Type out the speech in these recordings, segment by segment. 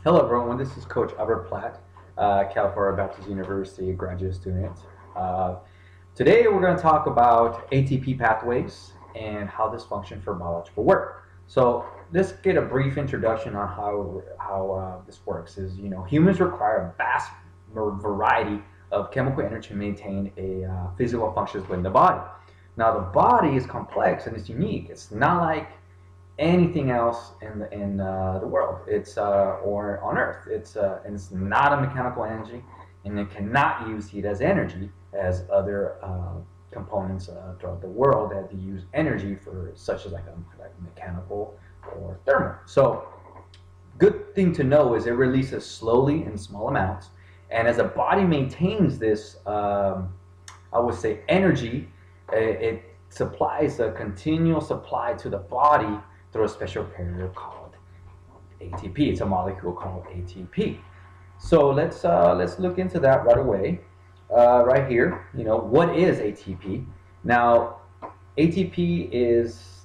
Hello everyone, this is Coach Albert Platt, California Baptist University graduate student. Uh, Today we're going to talk about ATP pathways and how this functions for biological work. So let's get a brief introduction on how this works. Humans require a vast variety of chemical energy to maintain physical functions within the body. Now the body is complex and it's unique. It's not like anything else in the world. It's or on Earth. And it's not a mechanical energy, and it cannot use heat as energy as other components throughout the world that they use energy for, such as like mechanical or thermal. So, good thing to know is it releases slowly in small amounts, and as the body maintains this, I would say energy, it supplies a continual supply to the body through a special carrier called ATP. It's a molecule called ATP. So let's look into that right away. Right here, what is ATP? Now, ATP is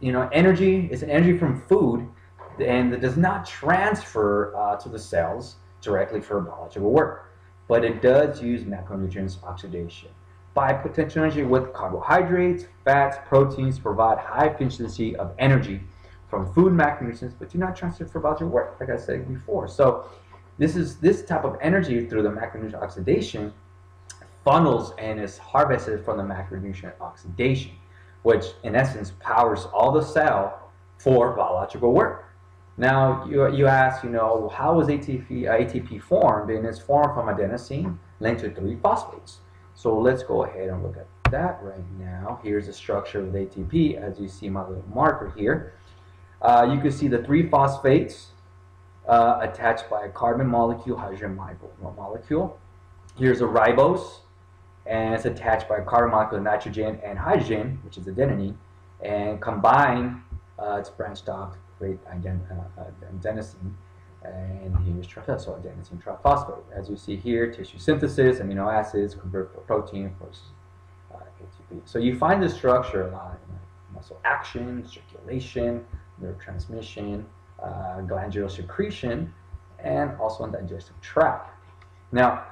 energy. It's an energy from food, and it does not transfer to the cells directly for biological work, but it does use macronutrients oxidation by potential energy with carbohydrates, fats, proteins to provide high efficiency of energy from food macronutrients, but do not transfer for biological work, like I said before. So this type of energy through the macronutrient oxidation funnels and is harvested from the macronutrient oxidation, which in essence powers all the cell for biological work. Now you ask, how is ATP formed? And it's formed from adenosine linked to 3 phosphates. So let's go ahead and look at that right now. Here's the structure of the ATP. As you see my little marker here, you can see the 3 phosphates attached by a carbon molecule, hydrogen molecule. Here's a ribose, and it's attached by a carbon molecule, nitrogen and hydrogen, which is adenine, and combined, it's branched off to create adenosine. And here's so adenosine triphosphate. As you see here, tissue synthesis, amino acids convert for protein for ATP. So you find this structure a lot in muscle action, circulation, neurotransmission, glandular secretion, and also in digestive tract. Now,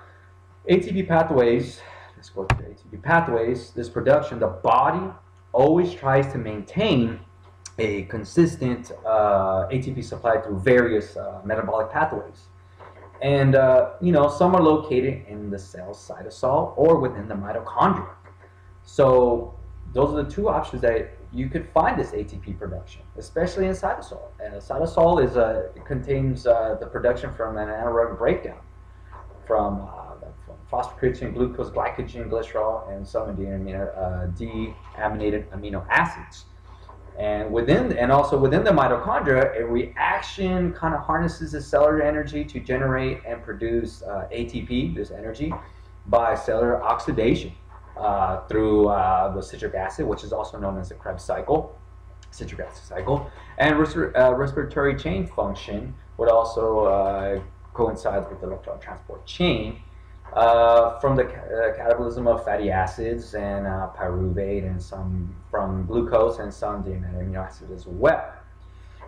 ATP pathways, let's go to the ATP pathways. This production, the body always tries to maintain a consistent ATP supply through various metabolic pathways. And, some are located in the cell's cytosol or within the mitochondria. So those are the 2 options that you could find this ATP production, especially in cytosol. And cytosol contains the production from an anaerobic breakdown from phosphocreatine, glucose, glycogen, glycerol, and some deaminated amino acids. And also within the mitochondria, a reaction kind of harnesses the cellular energy to generate and produce ATP, this energy, by cellular oxidation through the citric acid, which is also known as the Krebs cycle, citric acid cycle. And respiratory chain function would also coincide with the electron transport chain from the catabolism of fatty acids and pyruvate, and some from glucose and some deaminated amino acids as well.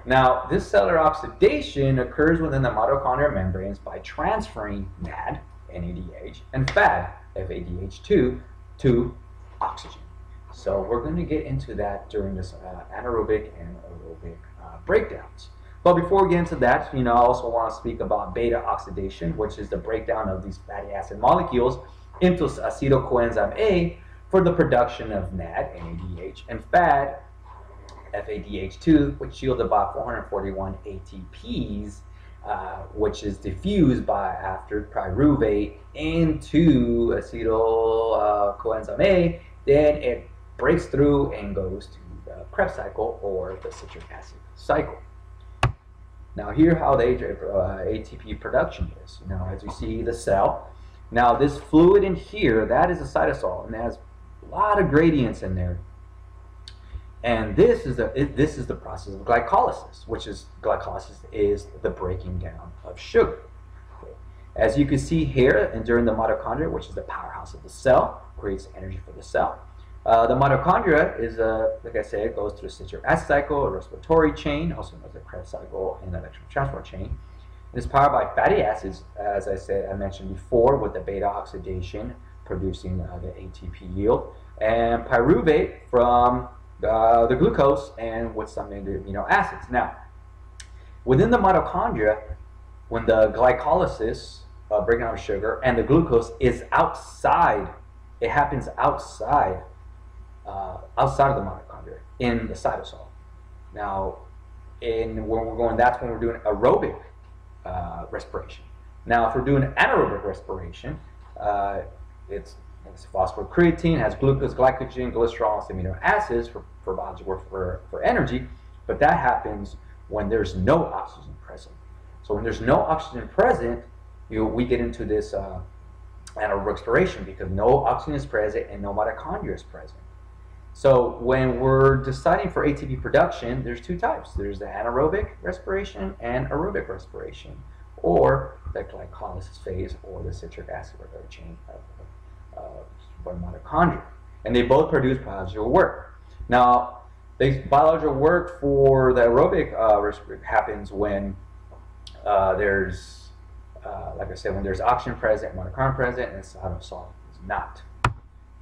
Now, this cellular oxidation occurs within the mitochondrial membranes by transferring NAD, NADH, and FAD, FADH2, to oxygen. So we're going to get into that during this anaerobic and aerobic breakdowns. But before we get into that, I also want to speak about beta oxidation, which is the breakdown of these fatty acid molecules into acetyl coenzyme A for the production of NAD, NADH, and FAD, FADH2, which yield about 441 ATPs, which is diffused after pyruvate into acetyl coenzyme A. Then it breaks through and goes to the Krebs cycle or the citric acid cycle. Now here how the ATP production is. As you see the cell. Now this fluid in here, that is a cytosol, and it has a lot of gradients in there. And this is the process of glycolysis, glycolysis is the breaking down of sugar. As you can see here, and during the mitochondria, which is the powerhouse of the cell, creates energy for the cell. The mitochondria is, like I said, it goes through the citric acid cycle, a respiratory chain, also known as the Krebs cycle, and electron transport chain. It is powered by fatty acids, as I mentioned before, with the beta oxidation producing the ATP yield, and pyruvate from the glucose and with some amino acids. Now, within the mitochondria, when the glycolysis, breaking down of sugar, and the glucose is outside, it happens outside of the mitochondria in the cytosol. Now, when we're going, that's when we're doing aerobic respiration. Now, if we're doing anaerobic respiration, it's phosphocreatine, has glucose, glycogen, glycerol, and amino acids for biological work for energy, but that happens when there's no oxygen present. So when there's no oxygen present, we get into this anaerobic respiration because no oxygen is present and no mitochondria is present. So when we're deciding for ATP production, there's two types. There's the anaerobic respiration and aerobic respiration, or the glycolysis phase, or the citric acid regulatory chain for mitochondria. And they both produce biological work. Now, the biological work for the aerobic respiration happens when there's, like I said, when there's oxygen present, mitochondria present, and cytosol is not.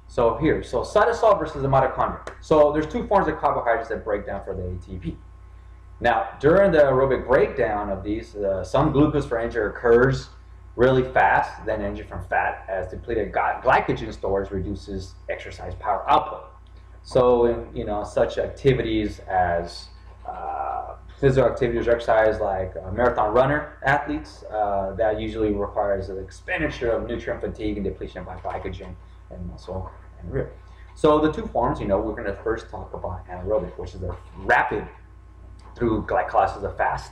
So cytosol versus the mitochondria. So there's two forms of carbohydrates that break down for the ATP. Now, during the aerobic breakdown of these, some glucose for energy occurs really fast, then energy from fat, as depleted glycogen stores reduces exercise power output. So, such activities as physical activities or exercise, like marathon runner athletes, that usually requires the expenditure of nutrient fatigue and depletion by glycogen and muscle and rib. So the two forms, we're going to first talk about anaerobic, which is a rapid through glycolysis, a fast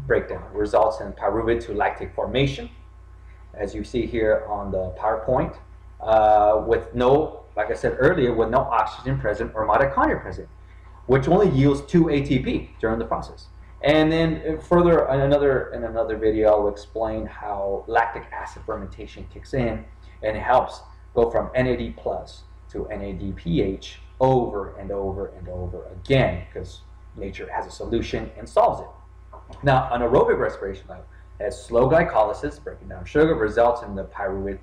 breakdown, results in pyruvate to lactate formation, as you see here on the PowerPoint, with no, like I said earlier, with no oxygen present or mitochondria present, which only yields 2 ATP during the process. And then further in another video, I'll explain how lactic acid fermentation kicks in and helps go from NAD plus to NADPH over and over and over again, because nature has a solution and solves it. Now, anaerobic respiration has slow glycolysis, breaking down sugar, results in the pyruvate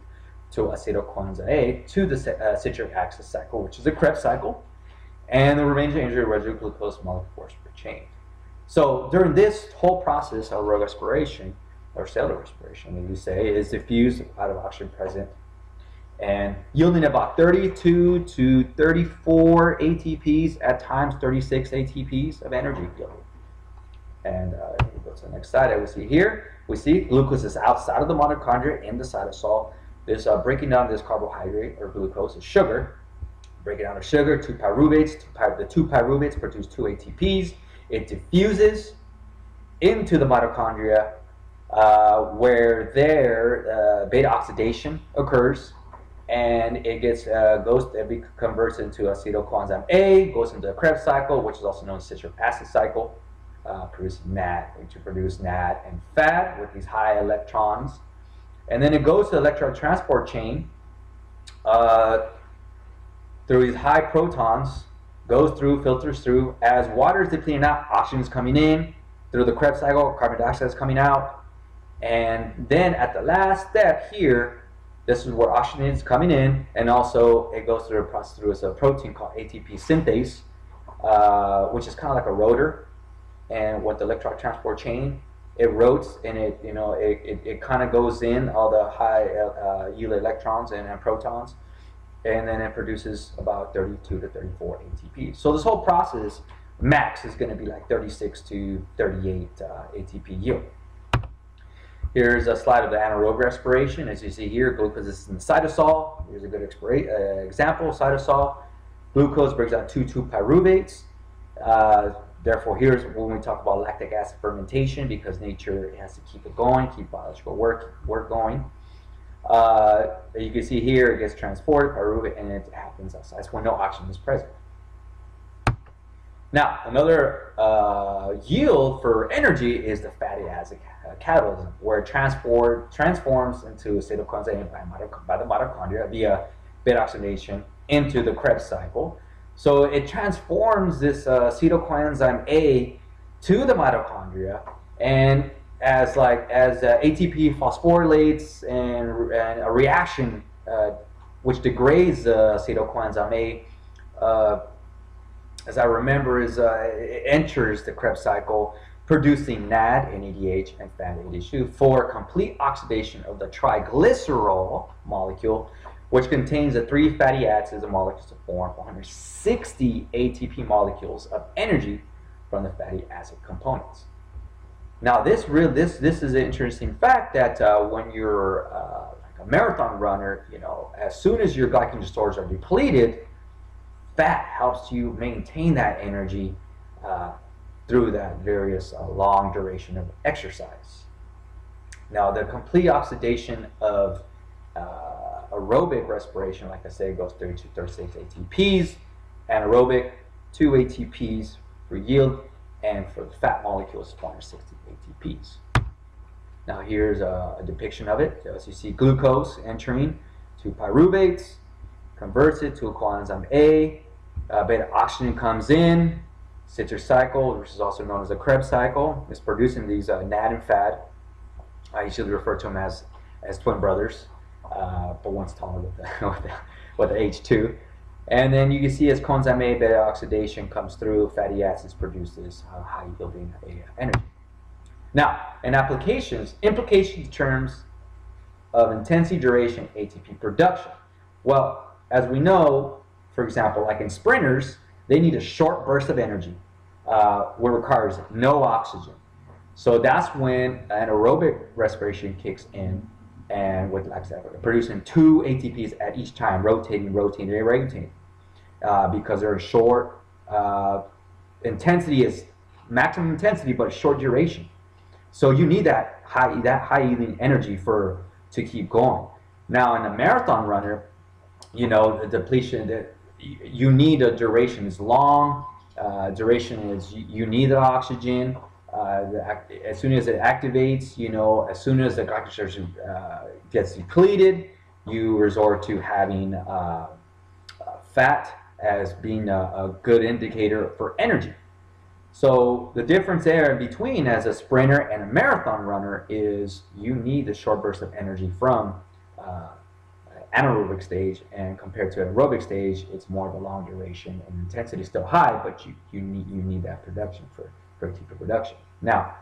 to acetylcoenzyme A to the citric acid cycle, which is a Krebs cycle, and the remaining injury residual glucose molecules per chain. So during this whole process of aerobic respiration, or cellular respiration, as you say, is diffused out of oxygen present, and yielding about 32 to 34 ATPs, at times 36 ATPs of energy yield. And we go to the next slide. We see glucose is outside of the mitochondria in the cytosol. This breaking down this carbohydrate or glucose is sugar. Breaking down the sugar, two pyruvates. The two pyruvates produce 2 ATPs. It diffuses into the mitochondria, where there beta oxidation occurs, and it converts into acetylcoenzyme A, goes into the Krebs cycle, which is also known as citric acid cycle, producing NAD, to produce NAD and fat with these high electrons. And then it goes to the electron transport chain through these high protons, goes through, filters through. As water is depleting out, oxygen is coming in. Through the Krebs cycle, carbon dioxide is coming out. And then at the last step here, this is where oxygen is coming in, and also it goes through a process through a protein called ATP synthase, which is kind of like a rotor. And with the electron transport chain, it rotates, and it kind of goes in all the high yield electrons and protons, and then it produces about 32 to 34 ATP. So this whole process max is going to be like 36 to 38 ATP yield. Here's a slide of the anaerobic respiration. As you see here, glucose is in the cytosol. Here's a good example. Cytosol, glucose breaks down 2 pyruvates. Therefore, here's when we talk about lactic acid fermentation, because nature has to keep it going, keep biological work going. You can see here it gets transported, pyruvate, and it happens outside. That's when no oxygen is present. Now, another yield for energy is the fatty acid catabolism, where it transforms into acetylcoenzyme by the mitochondria via beta oxidation into the Krebs cycle. So it transforms this acetylcoenzyme A to the mitochondria, and as ATP phosphorylates and a reaction which degrades acetyl coenzyme A, as I remember, it enters the Krebs cycle, producing NAD, NADH, and fat ADH2 for complete oxidation of the triglycerol molecule, which contains the 3 fatty acids and molecules to form 160 ATP molecules of energy from the fatty acid components. Now, this is an interesting fact that when you're like a marathon runner, you know, as soon as your glycogen stores are depleted, fat helps you maintain that energy through that various long duration of exercise. Now, the complete oxidation of aerobic respiration, like I say, goes 32 to 36 ATPs, anaerobic 2 ATPs for yield, and for the fat molecules 460 ATPs. Now here's a depiction of it. As you see, glucose entering to pyruvates, converts it to a coenzyme A, beta oxygen comes in, citrus cycle, which is also known as a Krebs cycle, is producing these NAD and FAD. I usually refer to them as twin brothers, but one's taller with the H2. And then you can see as coenzyme A beta oxidation comes through, fatty acids produces high yielding energy. Now, in implications in terms of intensity, duration, ATP production. Well, as we know, for example, like in sprinters, they need a short burst of energy where it requires no oxygen. So that's when anaerobic respiration kicks in, and with like I said, producing 2 ATPs at each time, rotating, because they're short. Intensity is maximum intensity, but short duration. So you need that high yielding energy to keep going. Now, in a marathon runner, you know, the depletion, you need a duration is long. Duration is you need the oxygen. As soon as it activates, you know, as soon as the glycogen gets depleted, you resort to having fat as being a good indicator for energy. So the difference there in between as a sprinter and a marathon runner is you need the short burst of energy from anaerobic stage, and compared to an aerobic stage, it's more of a long duration and intensity is still high, but you need that production for ATP production. Now,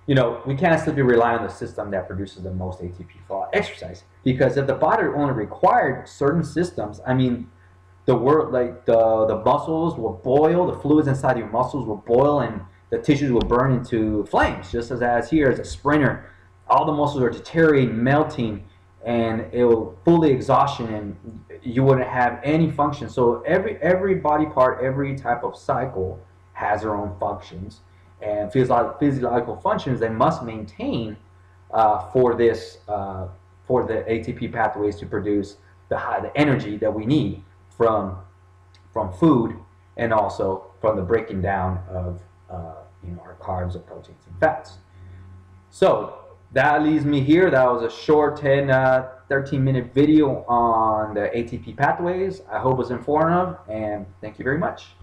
you know, we can't simply rely on the system that produces the most ATP for exercise, because if the body only required certain systems, I mean, the muscles will boil, the fluids inside your muscles will boil, and the tissues will burn into flames. Just as here as a sprinter, all the muscles are deteriorating, melting, and it will fully exhaustion, and you wouldn't have any function. So every body part, every type of cycle has their own functions, and physiological functions they must maintain for the ATP pathways to produce the energy that we need from food, and also from the breaking down of you know, our carbs, and proteins, and fats. So that leaves me here. That was a short 13-minute video on the ATP pathways. I hope it was informative, and thank you very much.